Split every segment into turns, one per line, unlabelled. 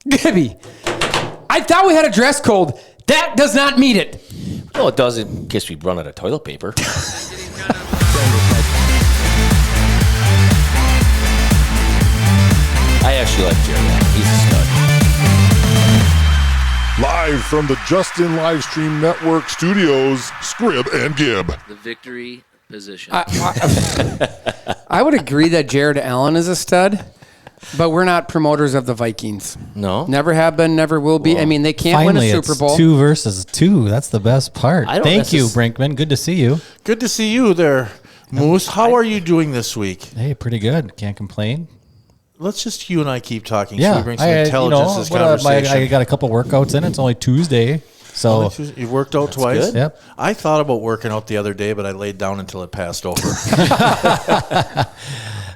Gibby, I thought we had a dress code. That does not meet it.
Well, it does in case we run out of toilet paper. I actually like Jerry. He's a stud.
Live from the Justin Livestream Network studios, Scrib and Gib.
The victory position.
I would agree that Jared Allen is a stud, but we're not promoters of the Vikings.
No?
Never have been, never will be. I mean, they can't win a Super Bowl.
It's 2 versus 2. That's the best part. Thank you,
necess-
Brinkman. Good to see you.
Good to see you there, Moose. How are you doing this week?
Hey, pretty good. Can't complain.
Let's just you and I keep talking.
Yeah,
so we bring some intelligence to this conversation.
I got a couple workouts in. It's only Tuesday, so
You worked out twice?
good.
Yep.
I thought about working out the other day, but I laid down until it passed over.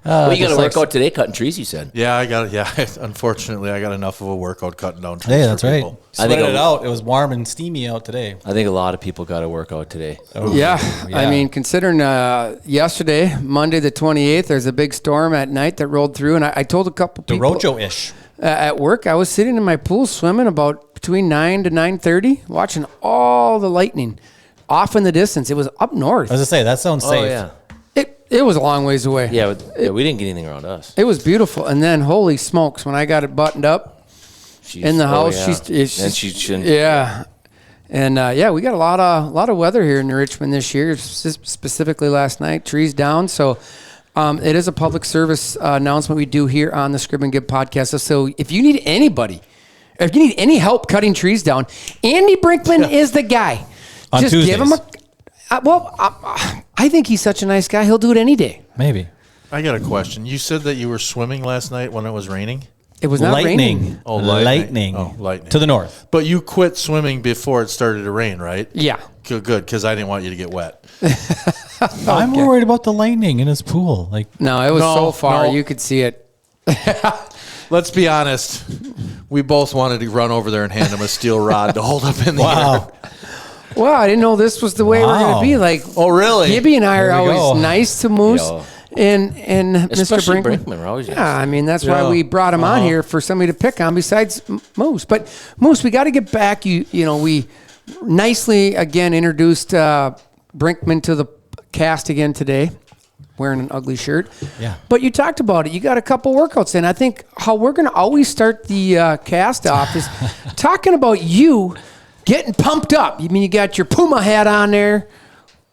Well, you got to work out today cutting trees, you said.
Yeah, I got it. Yeah, unfortunately, I got enough of a workout cutting down trees.
Hey,
for
that's right.
people.
Sweat it out. It was warm and steamy out today.
I think a lot of people got to work out today.
Yeah. I mean, considering yesterday, Monday the 28th, there's a big storm at night that rolled through, and I told a couple
The
people
Rojo-ish.
at work, I was sitting in my pool swimming about between 9 to 9:30, watching all the lightning off in the distance. It was up north.
I was going to say, that sounds safe.
Oh, yeah.
It was a long ways away.
Yeah, we didn't get anything around us.
It was beautiful. And then, holy smokes, when I got it buttoned up in the house, yeah. And we got a lot of weather here in Richmond this year, specifically last night. Trees down. So it is a public service announcement we do here on the Scrib and Gib podcast. So if you need anybody, if you need any help cutting trees down, Andy Brinkman is the guy.
On
Just
Tuesdays.
give him I think he's such a nice guy. He'll do it any day.
Maybe.
I got a question. You said that you were swimming last night when it was raining?
It was not raining.
Lightning.
Oh, lightning.
Lightning.
Oh, lightning.
To the north.
But you quit swimming before it started to rain, right?
Yeah.
Good, because I didn't want you to get wet.
I'm more worried about the lightning in his pool.
No, it was so far.
no.
You could see it.
Let's be honest. We both wanted to run over there and hand him a steel rod to hold up in the air.
Well, I didn't know this was the way we're going to be. Like,
oh, really?
Gibby and I are
There we
always
go.
nice to Moose and Mr.
Especially
Brinkman.
Brinkman, we're always
Yeah,
nice.
I mean, that's why we brought him on here, for somebody to pick on besides Moose. But Moose, we got to get back. You know, we nicely again introduced Brinkman to the cast again today, wearing an ugly shirt.
Yeah.
But you talked about it. You got a couple workouts in. I think how we're going to always start the cast off is talking about you getting pumped up. You mean you got your Puma hat on there,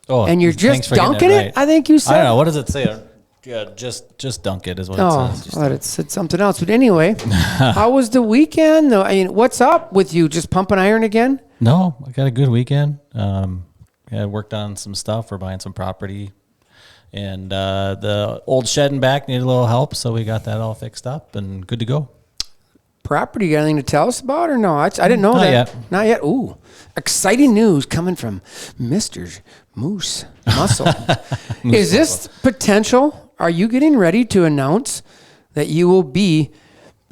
and you're
thanks
just
for getting
dunking it?
right.
I think you said.
I don't know. What does it say? Yeah, just dunk it is what it says.
I thought it said something else. But anyway, how was the weekend? Though, I mean, what's up with you? Just pumping iron again?
No, I got a good weekend. I worked on some stuff. We're buying some property. And the old shed and back needed a little help, so we got that all fixed up and good to go.
Property, you got anything to tell us about or no? I didn't know
Not
that.
yet.
Not yet. Ooh, exciting news coming from Mr. Moose Muscle. Is this potential? Are you getting ready to announce that you will be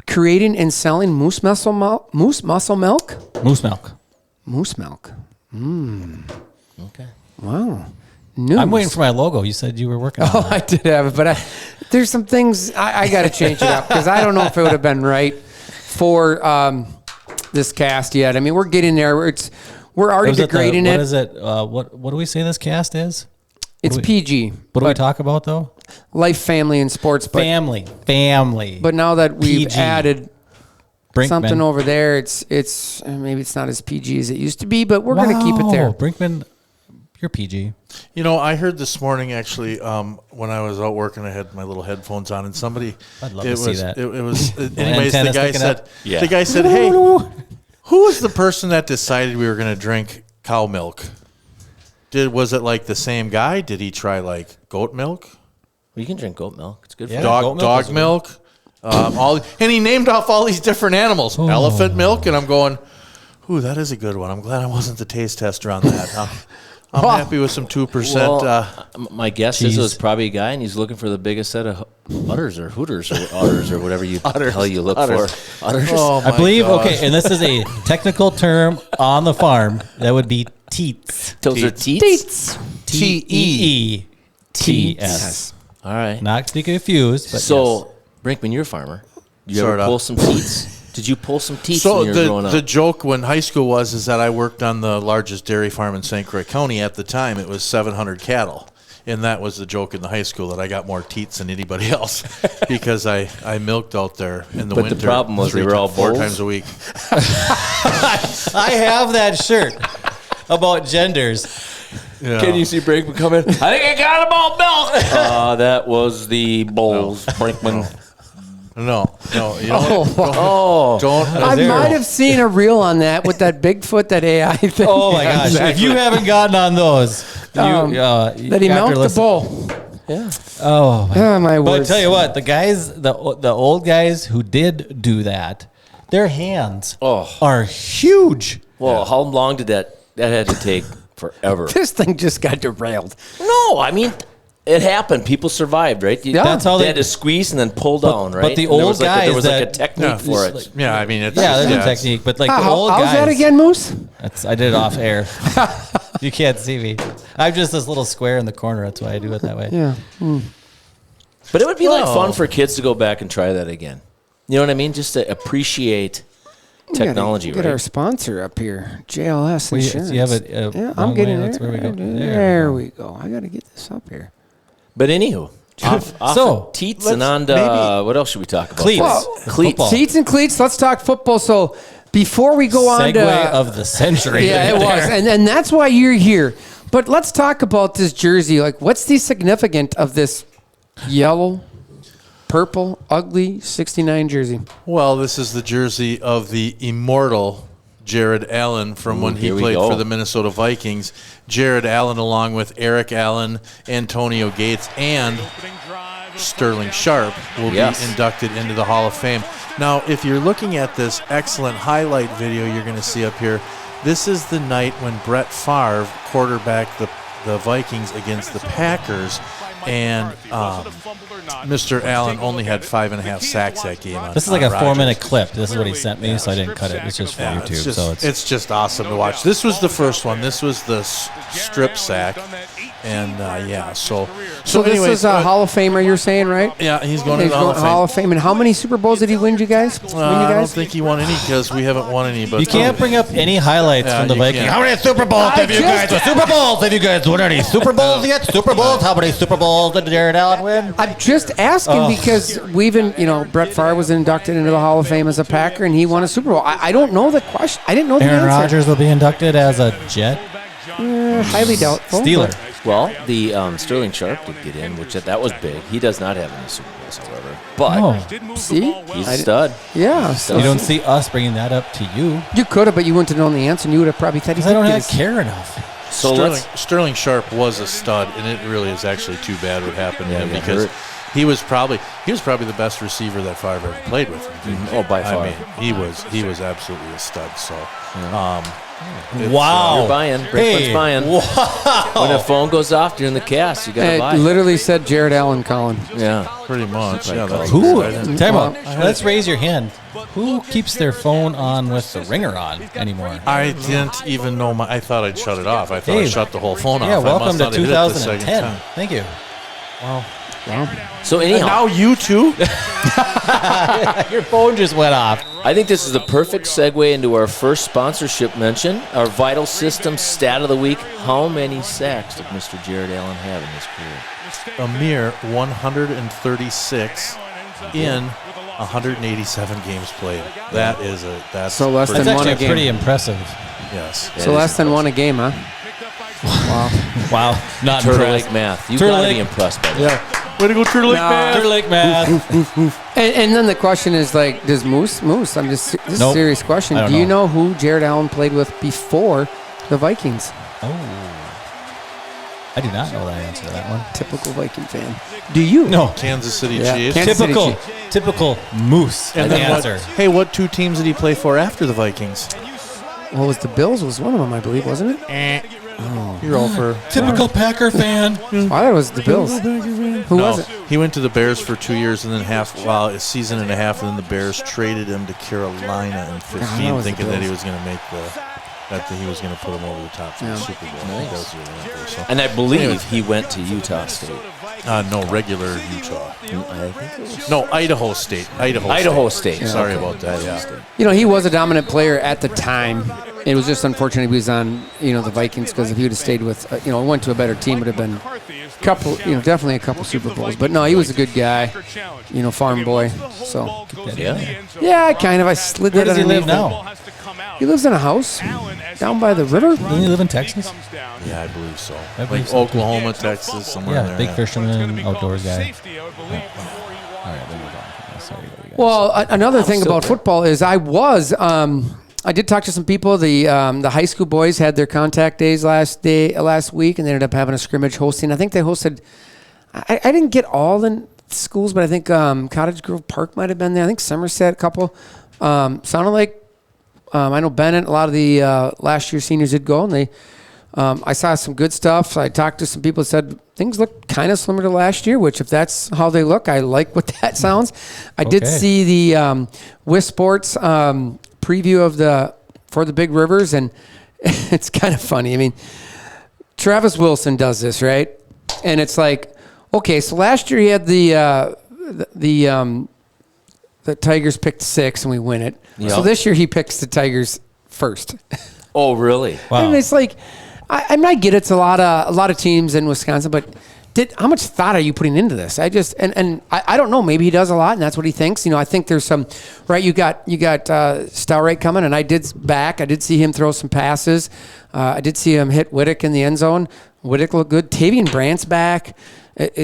creating and selling moose muscle milk?
Moose milk.
Moose milk.
Okay.
Wow. News.
I'm waiting for my logo. You said you were working on
Oh,
that.
I did have it, but there's some things I got to change it up because I don't know if it would have been right for this cast yet. I mean, we're getting there. We're already degrading
What
it.
is it? What do we say this cast is?
It's PG.
What do we
but
talk about though?
life, family, and sports. But,
Family.
But now that we've
PG.
added
Brinkman.
something over there, it's maybe it's not as PG as it used to be, but we're going to keep it there.
Brinkman, you're PG.
You know, I heard this morning actually when I was out working, I had my little headphones on, and somebody.
I'd love to see that.
It was. Anyways, the
antennas
guy
sticking
said.
up?
Yeah.
The guy said, "Hey, who was the person that decided we were going to drink cow milk? Was it like the same guy? Did he try like goat milk,
Well, you can drink goat milk. It's good for
Yeah.
you.
goat milk
dog
is
milk, and he named off all these different animals. Elephant milk, and I'm going, ooh, that is a good one. I'm glad I wasn't the taste tester on that. I'm happy with some 2%.
Well, my guess is it was
Jeez.
probably a guy, and he's looking for the biggest set of udders or hooters or udders or whatever you hell you look for. Udders.
Oh,
I
my
believe,
gosh.
okay, and this is a technical term on the farm. That would be teats.
Those are teats.
Teets.
All right.
Not to be confused, but
So, Brinkman, you're a farmer. You
Sort
ever
of.
pull some teats? Did you pull some teeth when you were growing up?
The joke when high school is that I worked on the largest dairy farm in St. Croix County. At the time, it was 700 cattle. And that was the joke in the high school, that I got more teats than anybody else because I milked out there in the winter.
But the problem was they were all
4 times a week.
I have that shirt about genders.
Yeah.
Can you see Brinkman coming? I think I got them all milk. That was the bulls, Brinkman.
No. You don't.
I might have seen a reel on that with that Bigfoot, that AI thing.
Oh my gosh! Exactly. If you haven't gotten on those,
that he milked the bull.
Yeah. Oh
my word!
But I tell you what, the guys, the old guys who did do that, their hands are huge.
Well, how long did that had to take? Forever.
This thing just got derailed.
No, I mean, it happened. People survived, right?
That's how
they had to squeeze and then pull down, right?
But the old guys,
there was like a technique for it.
Yeah, I mean,
there's a technique. But like the old guys.
How's that again, Moose?
I did it off air. You can't see me. I'm just this little square in the corner. That's why I do it that way.
Yeah.
But it would be like fun for kids to go back and try that again. You know what I mean? Just to appreciate technology,
get our sponsor up here, JLS Insurance.
You have it.
Yeah, I'm getting there.
That's where we go.
There we go. I got to get this up here.
But anywho, off of teats and on to, what else should we talk about?
Cleats.
Cleats.
Teats and cleats. Let's talk football. So before we go on to
segue of the century.
Yeah, it was, and that's why you're here. But let's talk about this jersey. Like, what's the significance of this yellow, purple, ugly 69 jersey?
Well, this is the jersey of the immortal Jared Allen from when he played for the Minnesota Vikings. Jared Allen, along with Eric Allen, Antonio Gates, and Sterling Sharp, will be inducted into the Hall of Fame. Now, if you're looking at this excellent highlight video you're going to see up here, this is the night when Brett Favre quarterbacked the Vikings against the Packers, and Mr. Allen only had 5.5 sacks that game.
This is like a 4-minute clip. This is what he sent me, so I didn't cut it. It's just for YouTube.
It's just awesome to watch. This was the first one. This was the strip sack, and So anyway,
this is a Hall of Famer, you're saying, right?
Yeah, he's going to the Hall of Fame.
And how many Super Bowls did he win, you guys?
I don't think he won any because we haven't won any. But
you can't bring up any highlights from the Vikings. How many Super Bowls have you guys won? Super Bowls? Have you guys won any Super Bowls yet? Super Bowls? How many Super Bowls did Jared Allen win?
I'm just asking because Brett Favre was inducted into the Hall of Fame as a Packer, and he won a Super Bowl. I don't know the question. I didn't know the answer.
Aaron Rodgers will be inducted as a Jet.
Highly doubtful.
Steeler.
Well, the Sterling Sharp did get in, which that was big. He does not have any Super Bowls, however. But
see,
he's a stud.
Yeah.
So you don't see us bringing that up to you.
You could have, but you wouldn't have known the answer, and you would have probably thought he
I don't care enough.
So
Sterling Sharp was a stud, and it really is actually too bad what happened to him because he was probably the best receiver that Favre ever played with.
By far.
I mean, he was absolutely a stud. So,
wow,
you're buying. Brinkman's buying.
Wow.
When a phone goes off during the cast, you gotta buy.
It literally said Jared Allen calling.
Yeah,
pretty much.
Who? Time out. Let's raise your hand. Who keeps their phone on with the ringer on anymore?
I didn't even know. I thought I'd shut it off. I thought I shut the whole phone off.
Yeah, welcome to 2010. Thank you.
Wow.
So anyhow,
now you too.
Your phone just went off.
I think this is the perfect segue into our first sponsorship mention, our Vital Systems Stat of the Week. How many sacks did Mr. Jared Allen have in his career?
A mere 136 in 187 games played. That's
so less than one a game.
Pretty impressive.
Yes.
So less than one a game, huh?
Wow. Not
Turtle Lake math. You gotta be impressed by that.
Yeah. Way to go, Turtle Lake math.
Turtle Lake math.
And then the question is like, does Moose? I'm just this is a serious question. Do you know who Jared Allen played with before the Vikings?
I do not know that answer to that one.
Typical Viking fan. Do you?
No.
Kansas City Chiefs.
Typical Moose.
And then what 2 teams did he play for after the Vikings?
Well, was the Bills was one of them, I believe, wasn't it?
You're all for
typical Packer fan.
I thought it was the Bills. Who was it?
He went to the Bears for 2 years and then a season and a half, and then the Bears traded him to Carolina in 15, thinking that he was going to make he was going to put him over the top for the Super Bowl.
Nice. And I believe he went to Utah State.
No, regular Utah. No, Idaho State. Idaho State.
Yeah,
Sorry about that. Yeah.
You know, he was a dominant player at the time. It was just unfortunate he was on, the Vikings, because if he would have stayed with, went to a better team, it would have been definitely a couple Super Bowls. But no, he was a good guy, farm boy. So yeah, kind of. I slid that.
Where does he live now?
He lives in a house down by the river.
Doesn't he live in Texas?
Yeah, I believe so. Oklahoma, Texas, somewhere there.
Big fisherman, outdoors guy. All right, then move on. Sorry,
well, another thing about football is I did talk to some people. The high school boys had their contact days last week, and they ended up having a scrimmage hosting. I think they hosted. I didn't get all the schools, but I think Cottage Grove Park might have been there. I think Somerset, a couple. Sounded like. I know Bennett, a lot of the last year seniors did go, and they. I saw some good stuff. I talked to some people that said things look kind of similar to last year, which if that's how they look, I like what that sounds. I did see the WIS Sports preview for the Big Rivers, and it's kind of funny. I mean, Travis Wilson does this, right? And it's like, okay, so last year he had the Tigers picked 6 and we win it. Yep. So this year he picks the Tigers first.
Oh, really?
Wow. And it's like, I get it's a lot of teams in Wisconsin, but how much thought are you putting into this? I don't know. Maybe he does a lot, and that's what he thinks. I think there's some right. You got Stalwright coming, and I did see him throw some passes. I did see him hit Whittick in the end zone. Whittick looked good. Tavian Brandt's back. It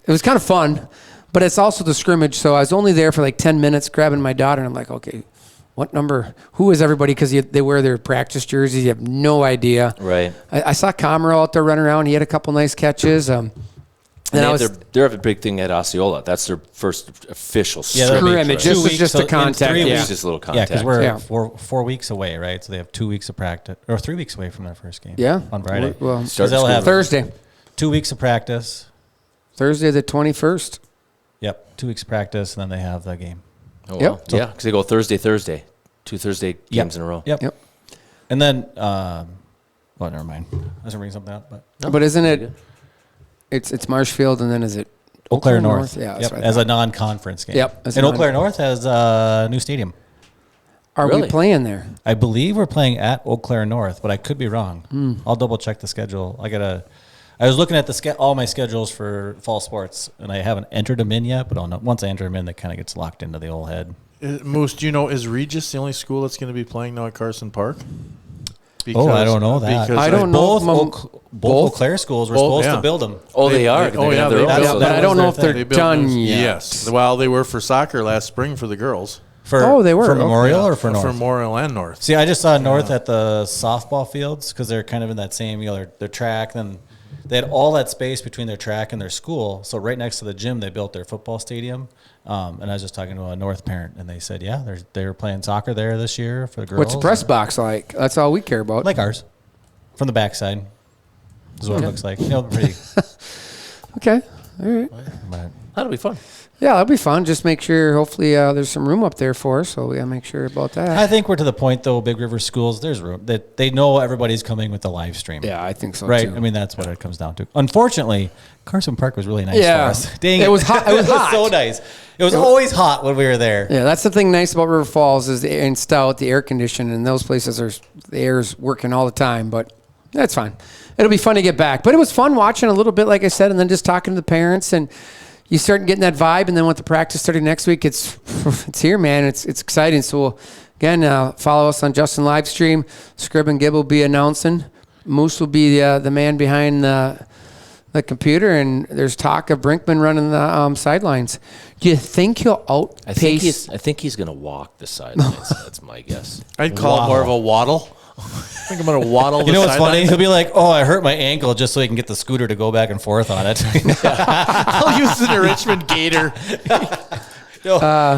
was kind of fun. But it's also the scrimmage, so I was only there for like 10 minutes grabbing my daughter, and I'm like, okay, what number? Who is everybody? Because they wear their practice jerseys. You have no idea.
Right.
I saw Comero out there running around. He had a couple nice catches.
They have a big thing at Osceola. That's their first official
scrimmage. This is just a contact.
It's just a little contact.
Yeah, because we're 4 weeks away, right? So they have 2 weeks of practice, or 3 weeks away from their first game.
Yeah.
On Friday.
Well,
they'll have
Thursday.
2 weeks of practice.
Thursday the 21st.
Yep, 2 weeks of practice, and then they have the game.
Oh, wow. Yep. Yeah, because they go Thursday. 2 Thursday games in a row.
Yep. And then, never mind. I was going to bring something up.
But isn't it, it's Marshfield, and then is it
Eau Claire North?
Yeah, that's
right. As a non-conference game.
Yep.
And Eau Claire North has a new stadium.
Are we playing there?
I believe we're playing at Eau Claire North, but I could be wrong. I'll double-check the schedule. I was looking at all my schedules for fall sports, and I haven't entered them in yet, but once I enter them in, that kind of gets locked into the old head.
Moose, do you know, is Regis the only school that's going to be playing now at Carson Park?
I don't know that.
I don't know.
Both Eau Claire schools were supposed to build them.
Oh, they are?
I don't know if they're done yet.
Yes. Well, they were for soccer last spring for the girls.
They were.
For Memorial or for North?
For Memorial and North.
See, I just saw North at the softball fields because they're kind of in that same, their track, then they had all that space between their track and their school. So right next to the gym, they built their football stadium. And I was just talking to a North parent, and they said, they're playing soccer there this year for the girls.
What's the press box like? That's all we care about.
Like ours. From the backside. This is what it looks like. Pretty.
Okay. All right.
That'll be fun.
Yeah, that'll be fun. Just make sure, hopefully, there's some room up there for us, so we got to make sure about that.
I think we're to the point, though, Big River schools, there's room. That they know everybody's coming with the live stream.
Yeah, I think so,
right?
too.
I mean, that's what it comes down to. Unfortunately, Carson Park was really nice for us. Dang
it was hot. It was hot.
So nice. It was always hot when we were there.
Yeah, that's the thing nice about River Falls is in Stout, the air conditioning, and those places the air's working all the time, but that's fine. It'll be fun to get back. But it was fun watching a little bit, like I said, and then just talking to the parents, and you start getting that vibe, and then with the practice starting next week, it's here, man. It's exciting. So, again, follow us on Justin Livestream. Scrib and Gib will be announcing. Moose will be the man behind the computer, and there's talk of Brinkman running the sidelines. Do you think he'll outpace?
I think he's going to walk the sidelines. That's my guess.
I'd call it more of a waddle. I think I'm going to waddle.
You know what's funny? He'll be like, I hurt my ankle just so he can get the scooter to go back and forth on it.
I'll use the Richmond Gator.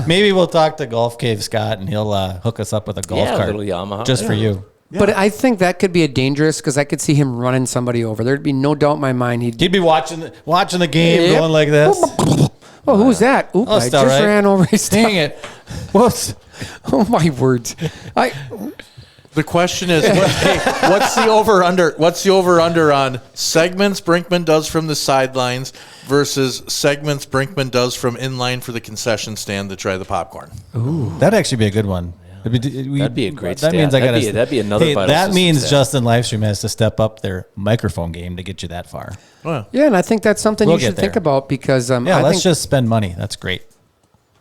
Maybe we'll talk to Golf Cave Scott, and he'll hook us up with a golf cart.
A little Yamaha.
Just for you.
Yeah. But I think that could be a dangerous, because I could see him running somebody over. There'd be no doubt in my mind he'd
be watching the game going like this.
Oh, who's that? Oop, I just ran over his
Dang it.
Whoops. Oh, my words.
The question is, what's the over-under? What's the over-under on segments Brinkman does from the sidelines versus segments Brinkman does from inline for the concession stand to try the popcorn?
Ooh, that'd actually be a good one.
That'd be a great
That
stat.
means
that'd be another.
Hey, that means Justin Livestream has to step up their microphone game to get you that far.
Yeah, and I think that's something you should think about because
let's just spend money. That's great.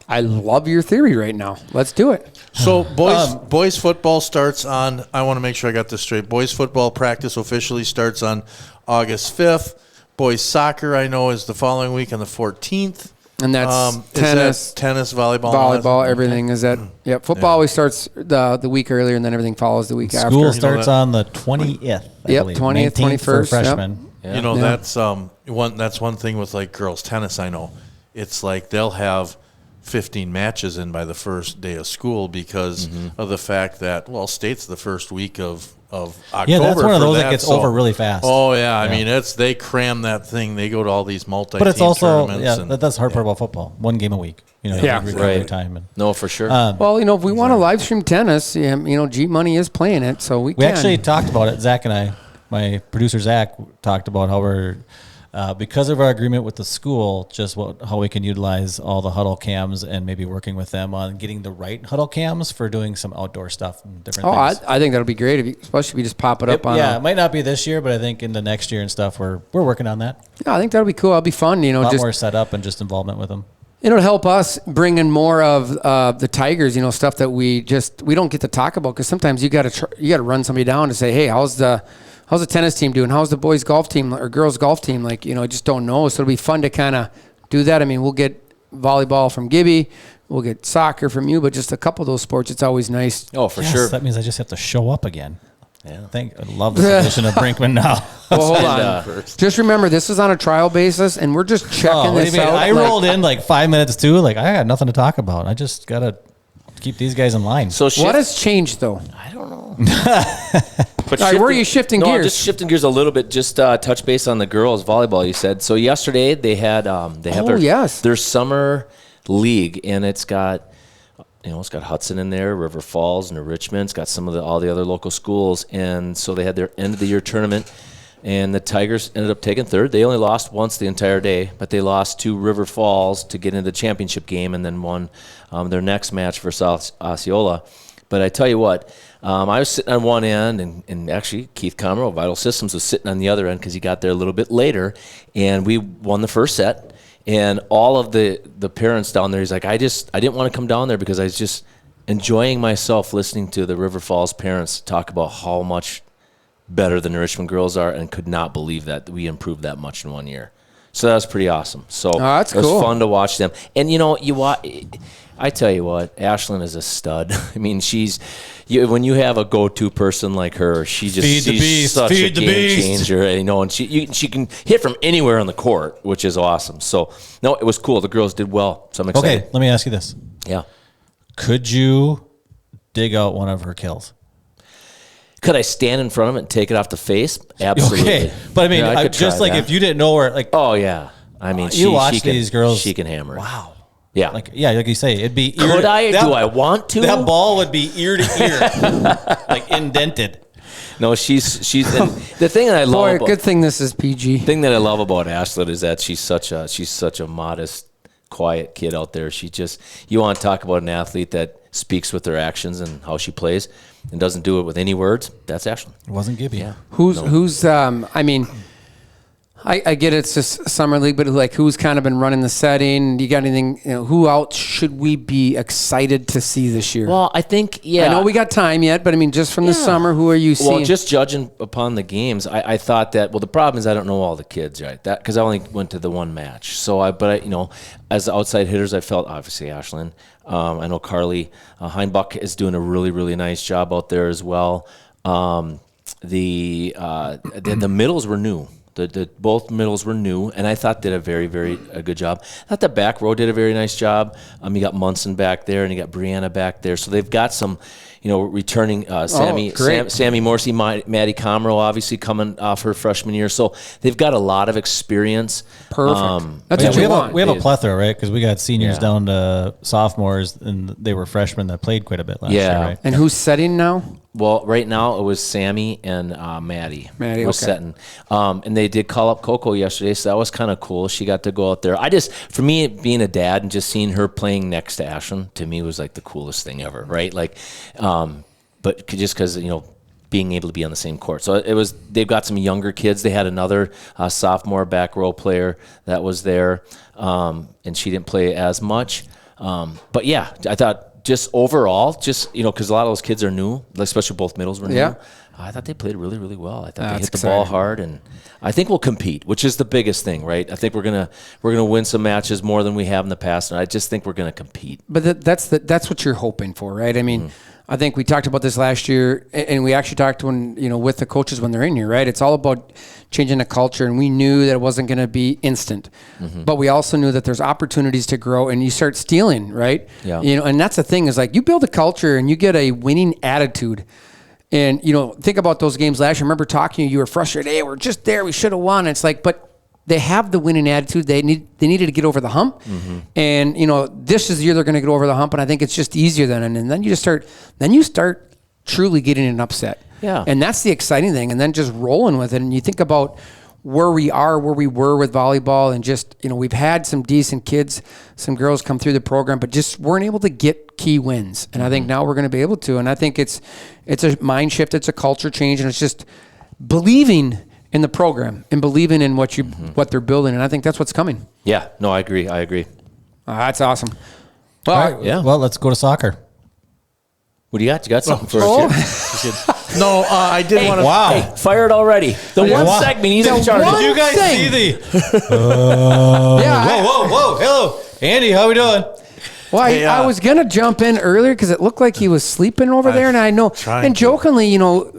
I love your theory right now. Let's do it.
So boys football starts on. I want to make sure I got this straight. Boys football practice officially starts on August 5th. Boys soccer, I know, is the following week on the 14th.
And that's
tennis, volleyball,
everything is that. Yep, football always starts the week earlier, and then everything follows the week after.
School starts on the 20th.
Yep, 20th, 21st
for freshmen.
Yep. Yeah. That's one thing with like girls tennis. I know it's like they'll have 15 matches in by the first day of school because of the fact that state's the first week of October.
Yeah, that's one of those that gets over really fast.
Oh yeah, I mean they cram that thing. They go to all these multi-team
but it's also
tournaments.
That's the hard part about football. One game a week. Recovery time.
No, for sure.
If we want to live stream tennis, G Money is playing it, so we can.
Actually talked about it. Zach and I, my producer Zach, talked about how we're. Because of our agreement with the school, how we can utilize all the huddle cams and maybe working with them on getting the right huddle cams for doing some outdoor stuff and different things.
I think that'll be great, especially if you just pop it up on.
Yeah, it might not be this year, but I think in the next year and stuff, we're working on that.
Yeah, I think that'll be cool. It'll be fun.
A lot more set up and just involvement with them.
It'll help us bring in more of the Tigers, stuff that we don't get to talk about because sometimes you got to run somebody down to say, hey, how's the tennis team doing? How's the boys golf team or girls golf team? I just don't know. So it'll be fun to kind of do that. I mean, we'll get volleyball from Gibby. We'll get soccer from you, but just a couple of those sports, it's always nice.
Oh, for sure.
That means I just have to show up again. Yeah. I love this edition of Brinkman now.
Well, hold on. Just remember, this is on a trial basis, and we're just checking this out.
I rolled in 5 minutes too. I got nothing to talk about. I just got to keep these guys in line.
So what has changed, though?
I don't know.
But where are you shifting gears?
I'm just shifting gears a little bit. Just touch base on the girls volleyball. You said so. Yesterday they had their summer league, and it's got Hudson in there, River Falls, and Richmond. It's got all the other local schools, and so they had their end of the year tournament. And the Tigers ended up taking third. They only lost once the entire day, but they lost to River Falls to get into the championship game and then won their next match for South Osceola. But I tell you what, I was sitting on one end, and actually Keith Comro of Vital Systems was sitting on the other end because he got there a little bit later, and we won the first set. And all of the parents down there, he's like, I didn't want to come down there because I was just enjoying myself listening to the River Falls parents talk about how much better than the Richmond girls are, and could not believe that we improved that much in 1 year. So that was pretty awesome. So
that's
it was
cool.
Fun to watch them. And I tell you what, Ashlyn is a stud. I mean, when you have a go-to person like her, she's such a game changer. And she can hit from anywhere on the court, which is awesome. So no, it was cool. The girls did well. So I'm excited.
Okay, let me ask you this.
Yeah.
Could you dig out one of her kills?
Could I stand in front of it and take it off the face? Absolutely. Okay,
but I mean, if you didn't know where,
oh yeah, I mean,
you watch these girls,
she can hammer.
Wow.
Yeah.
Like you say, it'd be.
Do I want to?
That ball would be ear to ear, indented.
No, she's the thing that I love.
Good thing this is PG.
The thing that I love about Ashlyn is that she's such a modest, quiet kid out there. You want to talk about an athlete that speaks with their actions and how she plays and doesn't do it with any words. That's Ashlyn.
It wasn't Gibby.
Yeah.
I get it's just summer league, but who's kind of been running the setting? You got anything? Who else should we be excited to see this year?
Well, I think
I know we got time yet, but I mean, just from the summer, who are you seeing?
Well, just judging upon the games, I thought that. Well, the problem is I don't know all the kids, right? That because I only went to the one match. So as outside hitters, I felt obviously Ashlyn. I know Carly Heinbach is doing a really, really nice job out there as well. The middles were new. Both middles were new, and I thought did a very, very good job. I thought the back row did a very nice job. You got Munson back there, and you got Brianna back there. So they've got some, returning Sammy Morsi, Maddie Comro, obviously coming off her freshman year. So they've got a lot of experience.
Perfect. That's what you want.
We have a plethora, right? Because we got seniors down to sophomores, and they were freshmen that played quite a bit last year, right?
And who's setting now?
Well, right now it was Sammy and Maddie. Maddie was setting. And they did call up Coco yesterday, so that was kind of cool. She got to go out there. For me, being a dad and just seeing her playing next to Ashlyn, to me was like the coolest thing ever, right? Like, but just because, being able to be on the same court. So they've got some younger kids. They had another sophomore back row player that was there, and she didn't play as much. But yeah, I thought, just overall, because a lot of those kids are new, especially both middles were new. Yeah. I thought they played really, really well. I thought they hit the ball hard, and I think we'll compete, which is the biggest thing, right? I think we're gonna win some matches more than we have in the past, and I just think we're gonna compete.
But that's what you're hoping for, right? I mean, I think we talked about this last year, and we actually talked with the coaches when they're in here, right? It's all about changing the culture, and we knew that it wasn't going to be instant, but we also knew that there's opportunities to grow, and you start stealing, right? Yeah. And that's the thing is like you build a culture and you get a winning attitude. And, think about those games last year. I remember talking to you, you were frustrated. Hey, we're just there. We should have won. It's like, but they have the winning attitude. They needed to get over the hump. And, this is the year they're going to get over the hump. And I think it's just easier then. And then you start truly getting an upset. Yeah. And that's the exciting thing. And then just rolling with it. And you think about where we were with volleyball, and just, we've had some decent kids, some girls come through the program, but just weren't able to get key wins. And I think now we're going to be able to. And I think it's a mind shift. It's a culture change. And it's just believing in the program and believing in what they're building. And I think that's what's coming.
Yeah, no, I agree.
That's awesome.
Well, all right, yeah. Well, let's go to soccer.
What do you got? You got something for us?
No, I did want to.
Wow. Hey, fired already. The one segment he's in charge.
Did you guys see the? Yeah. Whoa. Hello. Andy, how we doing?
Well, I was going to jump in earlier because it looked like he was sleeping over there. And I know, and jokingly,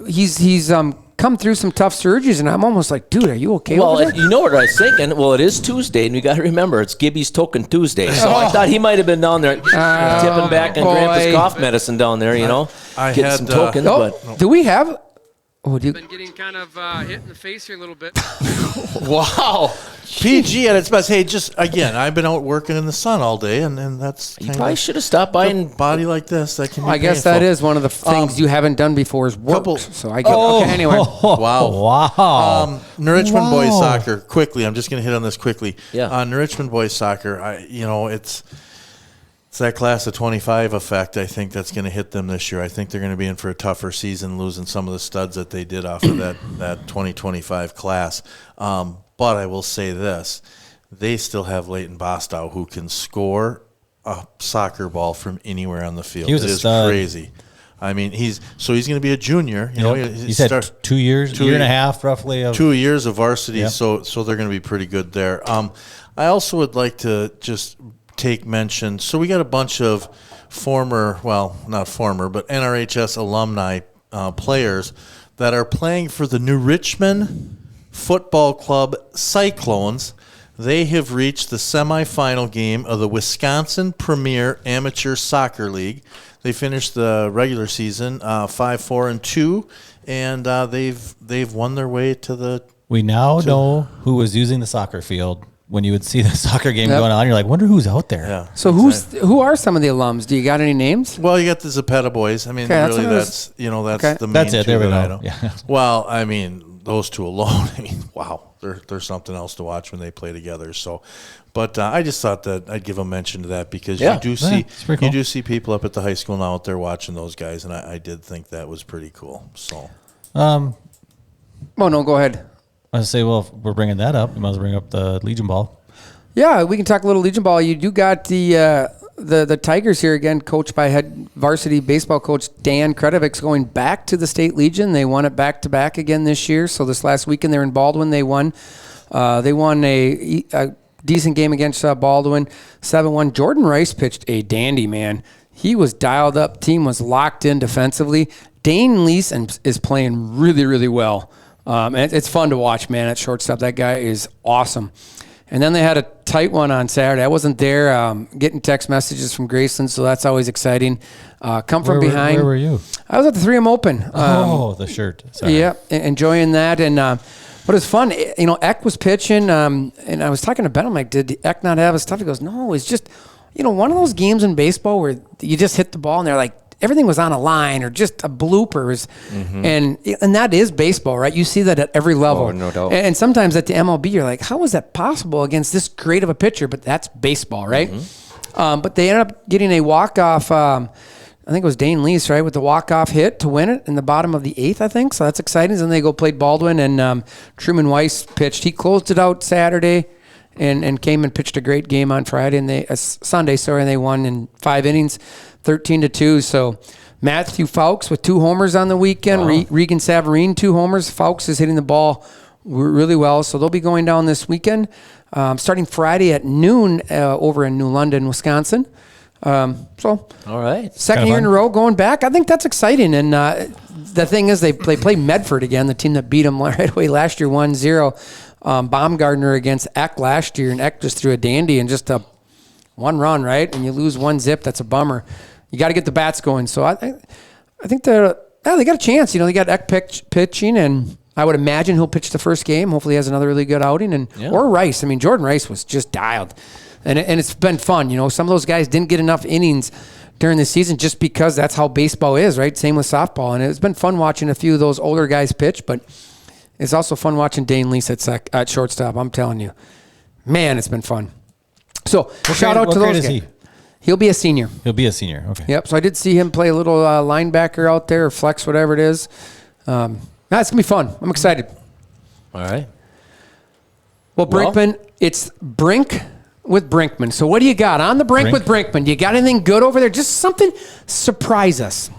he's come through some tough surgeries, and I'm almost like, dude, are you okay?
Well, you know what I was thinking? Well, it is Tuesday, and we got to remember it's Gibby's Token Tuesday. So I thought he might have been down there tipping back on Grandpa's cough medicine down there, getting some tokens.
But do we have?
Been getting kind of hit in the face here a little bit.
Wow. PG at its best. Hey, just again, I've been out working in the sun all day, and that's
you probably should have stopped by and
body like this. That can be
I guess
painful.
That is one of the things you haven't done before is work. So I get okay. Anyway,
wow. Richmond boys soccer. Quickly, I'm just going to hit on this quickly.
Yeah.
On Richmond boys soccer, it's that class of 25 effect, I think, that's going to hit them this year. I think they're going to be in for a tougher season, losing some of the studs that they did off of that 2025 class. But I will say this. They still have Leighton Bostow, who can score a soccer ball from anywhere on the field.
It is crazy.
I mean, he's going to be a junior.
He said 2 years, year and a half roughly.
2 years of varsity, so they're going to be pretty good there. I also would like to just take mention. So we got a bunch of not former, but NRHS alumni players that are playing for the New Richmond Football Club Cyclones. They have reached the semifinal game of the Wisconsin Premier Amateur Soccer League. They finished the regular season 5-4-2, and they've won their way to the.
We now know who was using the soccer field. When you would see the soccer game going on, you're like, wonder who's out there.
Yeah.
So who are some of the alums? Do you got any names?
Well, you got the Zapata boys. I mean, really, that's the main
that's it. There we
go.
Yeah.
Well, I mean, those two alone. I mean, wow, they're something else to watch when they play together. So, but I just thought that I'd give a mention to that because you do see people up at the high school now out there watching those guys, and I did think that was pretty cool. So,
oh no, go ahead.
I say, well, if we're bringing that up, we might as well bring up the Legion Ball.
Yeah, we can talk a little Legion Ball. You do got the Tigers here again, coached by head varsity baseball coach Dan Kredovics, going back to the State Legion. They won it back-to-back again this year. So this last weekend they're in Baldwin. They won. They won a decent game against Baldwin, 7-1. Jordan Rice pitched a dandy, man. He was dialed up. Team was locked in defensively. Dane Leeson is playing really, really well. And it's fun to watch, man, at shortstop. That guy is awesome. And then they had a tight one on Saturday. I wasn't there, getting text messages from Graceland, so that's always exciting. From behind.
Where were you?
I was at the 3M Open.
The shirt. Sorry.
Yeah, enjoying that. And but it was fun. Eck was pitching, and I was talking to Ben. I'm like, did Eck not have his stuff? He goes, no, it's just, one of those games in baseball where you just hit the ball, and they're like, everything was on a line or just a bloopers. And that is baseball, right? You see that at every level.
Oh, no doubt.
And sometimes at the MLB, you're like, how is that possible against this great of a pitcher? But that's baseball, right? But they ended up getting a walk-off, I think it was Dane Lease, right, with the walk-off hit to win it in the bottom of the 8th, I think. So that's exciting. Then they go played Baldwin, and Truman Weiss pitched. He closed it out Saturday and came and pitched a great game on Friday and Sunday, and they won in 5 innings, 13-2. So Matthew Fowkes with 2 homers on the weekend. Wow. Regan Savarine, 2 homers. Fowkes is hitting the ball really well. So they'll be going down this weekend, starting Friday at noon over in New London, Wisconsin. All
right,
second year in a row going back. I think that's exciting. And the thing is, they play Medford again, the team that beat them right away last year, 1-0. Baumgartner against Eck last year, and Eck just threw a dandy and just a 1 run, right? And you lose 1-0, that's a bummer. You got to get the bats going. So I think they got a chance. They got Eck pitching, and I would imagine he'll pitch the first game. Hopefully he has another really good outing. Or Rice. I mean, Jordan Rice was just dialed. And it's been fun. Some of those guys didn't get enough innings during the season just because that's how baseball is, right? Same with softball. And it's been fun watching a few of those older guys pitch, but it's also fun watching Dane Lease at shortstop. I'm telling you. Man, it's been fun. So shout out to those guys. He'll be a senior.
Okay.
Yep. So I did see him play a little linebacker out there, or flex, whatever it is. It's going to be fun. I'm excited.
All right.
Well, Brinkman, it's Brink with Brinkman. So what do you got? On the Brink with Brinkman. Do you got anything good over there? Just something surprise us.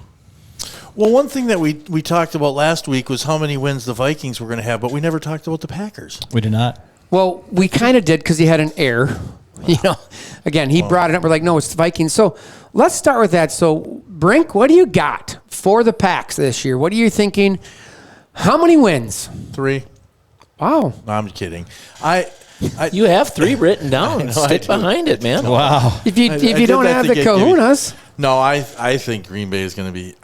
Well, one thing that we talked about last week was how many wins the Vikings were going to have, but we never talked about the Packers.
We did not.
Well, we kind of did because he had an error. Again, he brought it up. We're like, no, it's the Vikings. So let's start with that. So, Brink, what do you got for the Packs this year? What are you thinking? How many wins?
3.
Wow.
No, I'm kidding.
You have 3 written down. Stick behind it, man.
Wow.
If you don't have the kahunas.
No, I think Green Bay is going to be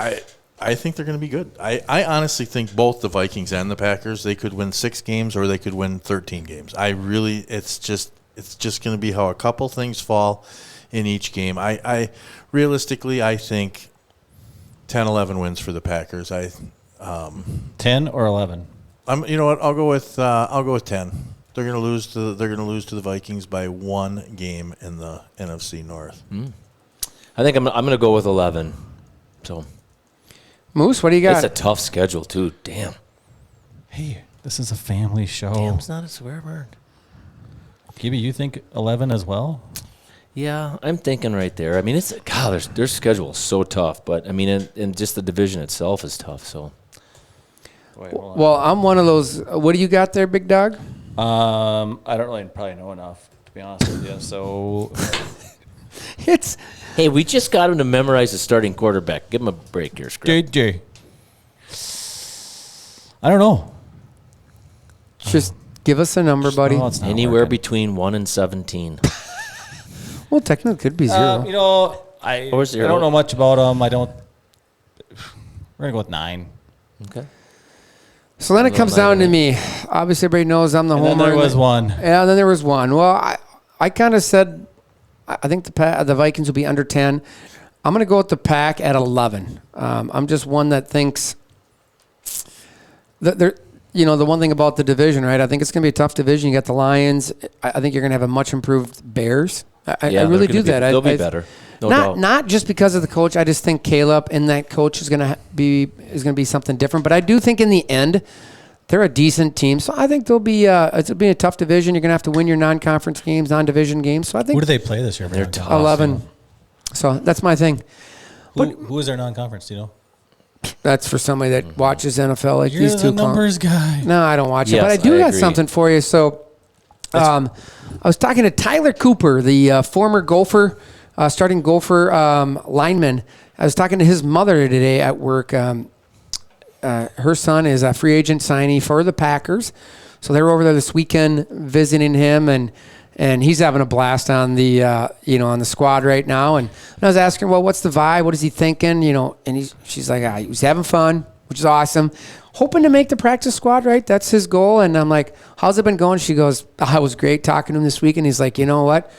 I think they're going to be good. I honestly think both the Vikings and the Packers, they could win 6 games or they could win 13 games. It's just going to be how a couple things fall in each game. I realistically, I think 10, 11 wins for the Packers.
10 or 11?
You know what? I'll go with 10. They're going to lose to the Vikings by 1 game in the NFC North.
I think I'm going to go with 11. So,
Moose, what do you got?
It's a tough schedule too. Damn.
Hey, this is a family show.
Damn's not a swear word.
Gibby, you think 11 as well?
Yeah, I'm thinking right there. I mean, their schedule is so tough, but I mean, and just the division itself is tough. So,
well, I'm one of those. What do you got there, big dog?
I don't really probably know enough, to be honest with you. So,
hey, we just got him to memorize the starting quarterback. Give him a break here, Scrib.
JJ. I don't know.
Just give us a number, buddy.
Anywhere between 1 and 17.
Well, technically, it could be 0.
I don't know much about them. We're going to go with 9.
Okay.
So then it comes down to me. Obviously, everybody knows I'm the homer.
Then there was 1.
Yeah, then there was 1. Well, I kind of said I think the Vikings will be under 10. I'm going to go with the Pack at 11. I'm just one that thinks that they're. The one thing about the division, right? I think it's going to be a tough division. You got the Lions. I think you're going to have a much improved Bears. I really do that.
They'll be better. No doubt.
Not just because of the coach. I just think Caleb and that coach is going to be something different. But I do think in the end, they're a decent team. So I think it'll be a tough division. You're going to have to win your non-conference games, non-division games. So I think
who do they play this year?
They're tough.
11. So that's my thing.
Who is their non-conference? Do you know?
That's for somebody that watches NFL like
You're
these two.
You're the numbers guy.
No, I don't watch it, but I do got something for you. So, I was talking to Tyler Cooper, the former Gopher, starting Gopher lineman. I was talking to his mother today at work. Her son is a free agent signee for the Packers, so they were over there this weekend visiting him, and he's having a blast on the on the squad right now. And I was asking her, well, what's the vibe? What is he thinking? And she's like, he's having fun, which is awesome. Hoping to make the practice squad, right? That's his goal. And I'm like, how's it been going? She goes, I was great talking to him this week. And he's like, you know what?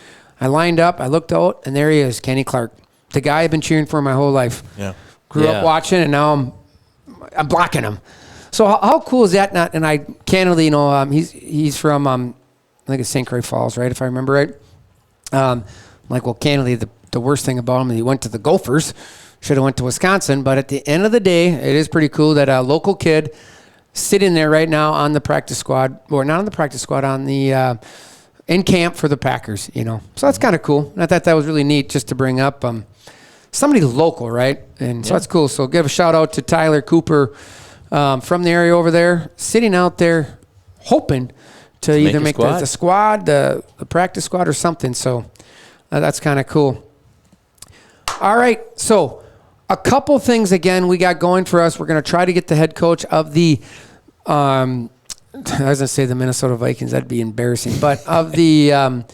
I lined up, I looked out, and there he is, Kenny Clark. the guy I've been cheering for my whole life.
Yeah.
Grew up watching, and now I'm blocking him. So how cool is that? And I candidly, he's from I think it's St. Croix Falls, right? If I remember right. Like, well, candidly, the worst thing about him is he went to the Gophers. Should have went to Wisconsin. But at the end of the day, it is pretty cool that a local kid sitting there right now on the practice squad, or not on the practice squad, on the in camp for the Packers. So that's kind of cool. And I thought that was really neat just to bring up somebody local, right? And so that's cool. So give a shout out to Tyler Cooper from the area over there, sitting out there hoping to either make the squad, the practice squad, or something. So that's kind of cool. All right, so a couple things again we got going for us. We're going to try to get the head coach of the I was going to say the Minnesota Vikings. That'd be embarrassing. But of the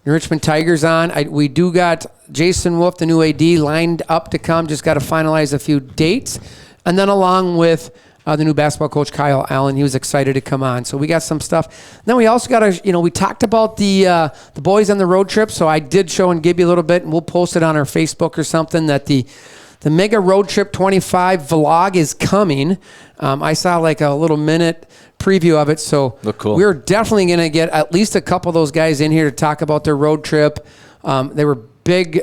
Richmond Tigers on, we do got Jason Wolf, the new AD, lined up to come. Just got to finalize a few dates. And then along with the new basketball coach, Kyle Allen. He was excited to come on. So we got some stuff. Then we also got we talked about the boys on the road trip. So I did show and give you a little bit, and we'll post it on our Facebook or something, that the Mega Road Trip 25 vlog is coming. I saw like a little minute preview of it. So
cool.
We're definitely going to get at least a couple of those guys in here to talk about their road trip. They were big.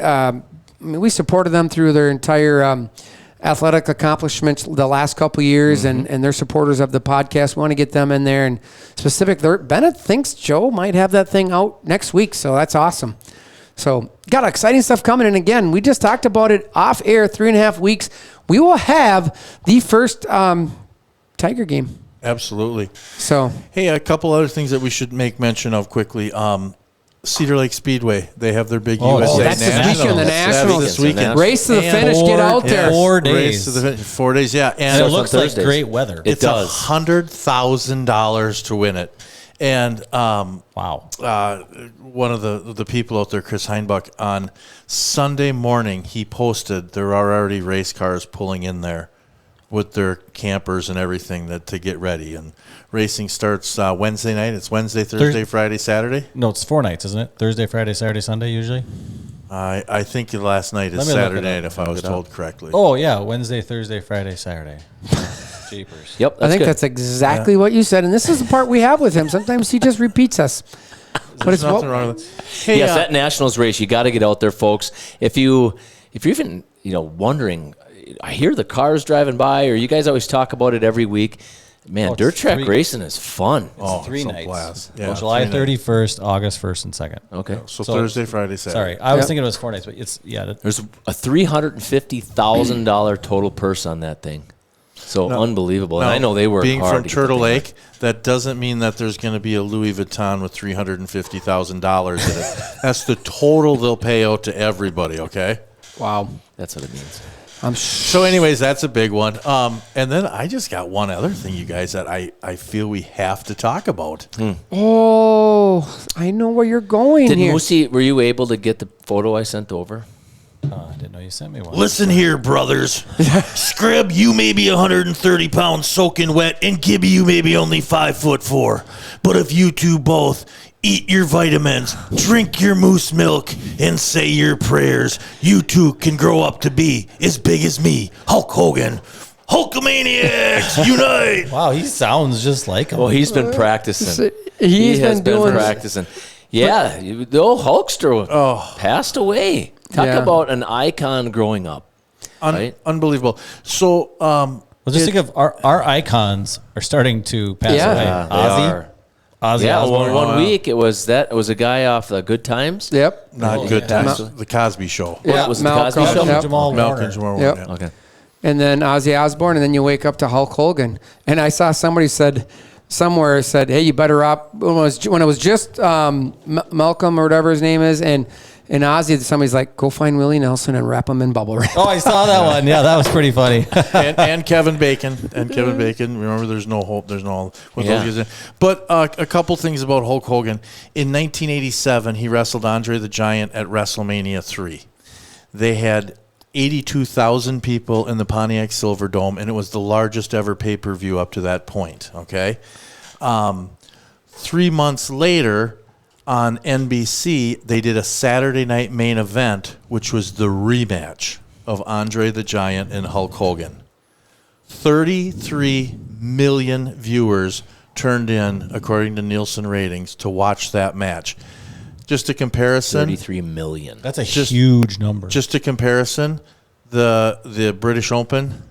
We supported them through their entire athletic accomplishments the last couple of years, and they're supporters of the podcast. We want to get them in there. And specific, Bennett thinks Joe might have that thing out next week, so that's awesome. So got exciting stuff coming. And again, we just talked about it off air, 3.5 weeks. We will have the first Tiger game.
Absolutely.
So,
hey, a couple other things that we should make mention of quickly. Cedar Lake Speedway, they have their big USA
that's
Nationals.
this weekend, the Nationals.
This weekend.
Race to the finish, get out there.
4 days.
Race to the finish, 4 days, yeah. And
it looks like great weather.
It's $100,000 to win it. And
wow.
One of the people out there, Chris Heinbuch, on Sunday morning, he posted there are already race cars pulling in there with their campers and everything to get ready. And racing starts Wednesday night. It's Wednesday, Thursday, Friday, Saturday.
No, it's 4 nights, isn't it? Thursday, Friday, Saturday, Sunday usually?
I think the last night is Saturday night, if I was told correctly.
Oh, yeah. Wednesday, Thursday, Friday, Saturday. Jeepers.
Yep,
I think that's exactly what you said. And this is the part we have with him. Sometimes he just repeats us. But it's
nothing wrong with it. Hey,
yes, that Nationals race, you got to get out there, folks. If you're even wondering, I hear the cars driving by, or you guys always talk about it every week. Man, dirt track racing is fun.
It's 3 nights.
Blast. Yeah,
July 31st, August 1st, and 2nd.
Okay.
So Thursday, Friday, Saturday.
Sorry, I was thinking it was 4 nights, but it's
There's a $350,000 total purse on that thing. So unbelievable. And I know they work hard.
Being from Turtle Lake, that doesn't mean that there's going to be a Louis Vuitton with $350,000 in it. That's the total they'll pay out to everybody, okay?
Wow.
That's what it means.
So anyways, that's a big one. And then I just got one other thing, you guys, that I feel we have to talk about.
Oh, I know where you're going here.
Moosey, were you able to get the photo I sent over?
I didn't know you sent me one.
Listen here, brothers. Scrib, you may be 130 pounds soaking wet, and Gibby, you may be only 5'4". But if you two both eat your vitamins, drink your moose milk, and say your prayers, you two can grow up to be as big as me, Hulk Hogan. Hulkamaniacs, unite!
Wow, he sounds just like him.
Well, he's been practicing.
He has been
practicing. Yeah, the old Hulkster passed away. Talk about an icon growing up. Right?
Unbelievable. So,
well, just think of our icons are starting to pass away. Ozzy Osbourne.
One week it was a guy off the Good Times.
Yep.
Not Good Times. The Cosby Show.
Yeah,
was the Cosby Show?
Malcolm Jamal
Yep.
Warner.
Okay.
And then Ozzy Osbourne, and then you wake up to Hulk Hogan. And I saw somebody said, hey, you better up. When it was just Malcolm or whatever his name is, and Ozzy, somebody's like, go find Willie Nelson and wrap him in bubble wrap.
Oh, I saw that one. Yeah, that was pretty funny.
and Kevin Bacon. Remember, there's no hope. There's no with those guys. But a couple things about Hulk Hogan. In 1987, he wrestled Andre the Giant at WrestleMania 3. They had 82,000 people in the Pontiac Silverdome, and it was the largest ever pay-per-view up to that point. Okay, 3 months later, on NBC, they did a Saturday night main event, which was the rematch of Andre the Giant and Hulk Hogan. 33 million viewers turned in, according to Nielsen ratings, to watch that match. Just a comparison.
33 million.
That's a huge number.
Just a comparison, the British Open,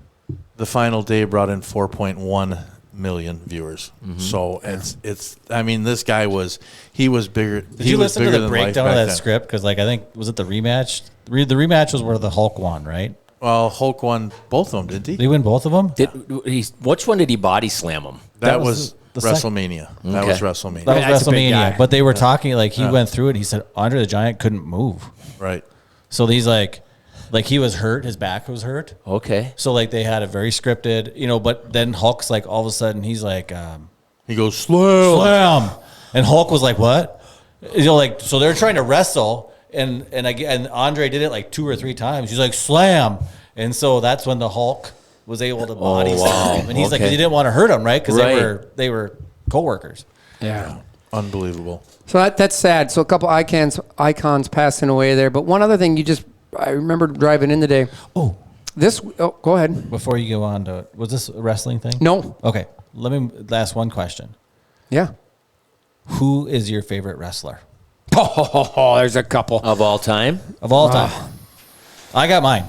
the final day brought in 4.1 million viewers. Mm-hmm. So it's. I mean, this guy was bigger.
Did you listen to the breakdown of that script? Because I think was it the rematch? The rematch was where the Hulk won, right?
Well, Hulk won both of them, didn't he?
Did he win both of them?
Which one did he body slam him?
That was WrestleMania. Okay. That was WrestleMania.
That was WrestleMania. But they were talking he went through it. He said Andre the Giant couldn't move.
Right.
So he's like he was hurt. His back was hurt.
Okay.
So they had it very scripted, but then Hulk's all of a sudden he's
he goes slam,
and Hulk was like, what? So they're trying to wrestle. And Andre did it 2 or 3 times. He's like, slam. And so that's when the Hulk was able to body slam him. And he's he didn't want to hurt him, right? Because they were co-workers.
Yeah.
Unbelievable.
So that's sad. So a couple icons passing away there. But one other thing I remember driving in today. Go ahead.
Before you go on to it, was this a wrestling thing?
No.
Okay. Let me ask one question.
Yeah.
Who is your favorite wrestler?
Oh, there's a couple.
Of all time?
Of all time. I got mine.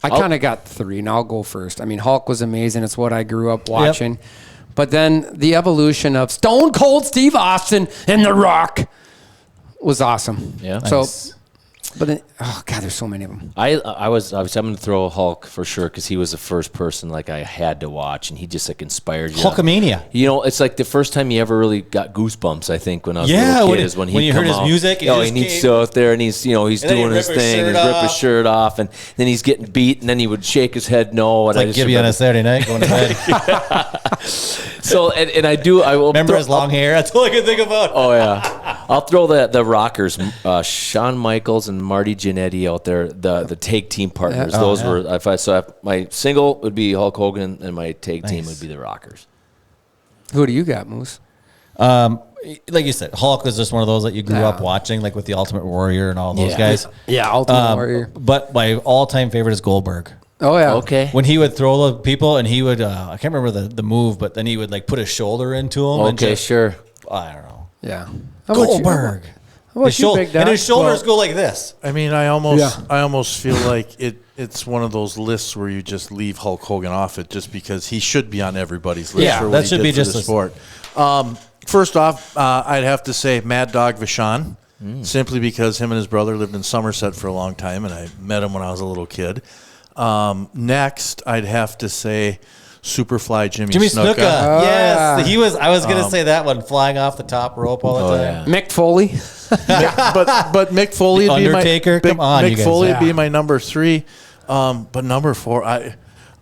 I kind of got 3, and I'll go first. I mean, Hulk was amazing. It's what I grew up watching. Yep. But then the evolution of Stone Cold Steve Austin and The Rock was awesome.
Yeah.
So,
nice.
But then, there's so many of them.
I'm going to throw Hulk for sure because he was the first person I had to watch, and he just inspired you.
Hulkamania.
It's the first time you ever really got goosebumps. I think when I was a little kid is when he
heard his music.
He's out there and he's he's doing his thing and rip his shirt off, and then he's getting beat, and then he would shake his head no. And
it's Gibby on a Saturday night going to bed.
So and I will
remember his long hair. That's all I can think about.
Oh yeah, I'll throw the Rockers, Shawn Michaels and Marty Jannetty out there, the tag team partners. Those were my single would be Hulk Hogan and my tag team would be the Rockers.
Who do you got, Moose?
Like you said, Hulk was just one of those that you grew up watching, with the Ultimate Warrior and all those guys.
Yeah, Ultimate Warrior.
But my all-time favorite is Goldberg.
Oh yeah.
Okay.
When he would throw the people and he would, I can't remember the move, but then he would put his shoulder into him.
Okay, sure.
I don't know.
Yeah.
Goldberg. His shoulders go like this.
I mean, I almost feel like it's one of those lists where you just leave Hulk Hogan off it just because he should be on everybody's list.
Yeah, that should be just
the sport. First off, I'd have to say Mad Dog Vachon, simply because him and his brother lived in Somerset for a long time, and I met him when I was a little kid. Next, I'd have to say Superfly Jimmy Snuka.
Yes, he was. I was going to say that one, flying off the top rope all the time.
Yeah. Mick Foley.
but Mick Foley would be
Undertaker. Come on,
Mick Foley would be my number 3. But number 4,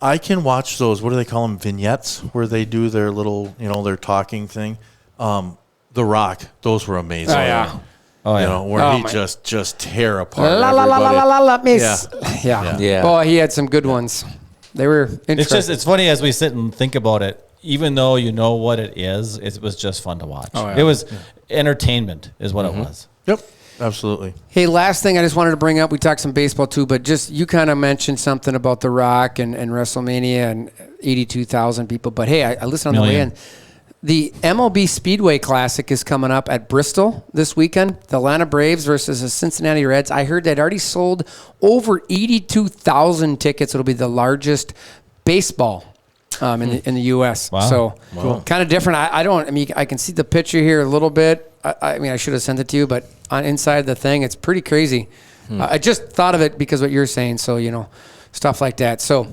I can watch those. What do they call them? Vignettes, where they do their little, their talking thing. The Rock. Those were amazing.
Oh yeah.
Where he just tear apart
miss. Yeah. Boy, he had some good ones. They were interesting.
It's funny as we sit and think about it, even though you know what it is, it was just fun to watch. Oh, yeah. It was entertainment is what it was.
Yep, absolutely.
Hey, last thing I just wanted to bring up, we talked some baseball too, but just you kind of mentioned something about The Rock and WrestleMania and 82,000 people. But hey, I listened on the way in. The MLB Speedway Classic is coming up at Bristol this weekend. The Atlanta Braves versus the Cincinnati Reds. I heard they'd already sold over 82,000 tickets. It'll be the largest baseball in the U.S. Wow. So kind of different. I can see the picture here a little bit. I should have sent it to you, but on inside the thing, it's pretty crazy. I just thought of it because what you're saying. So, stuff like that. So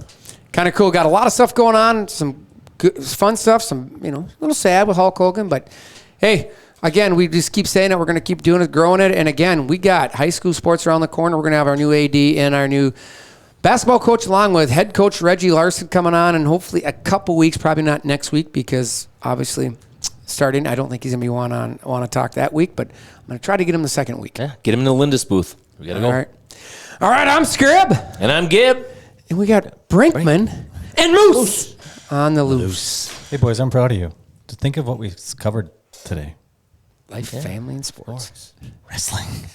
kind of cool. Got a lot of stuff going on. Some good, fun stuff, some, a little sad with Hulk Hogan, but hey, again, we just keep saying it. We're going to keep doing it, growing it. And again, we got high school sports around the corner. We're going to have our new AD and our new basketball coach along with head coach Reggie Larson coming on, and hopefully a couple weeks, probably not next week because obviously starting, I don't think he's going to be want to talk that week, but I'm going to try to get him the second week.
Yeah, get him in the Lindis booth. We got to go.
All right, I'm Scrib.
And I'm Gib.
And we got Brinkman and Moose on the loose.
Hey, boys, I'm proud of you. To think of what we covered today.
Life, family, and sports.
Wrestling.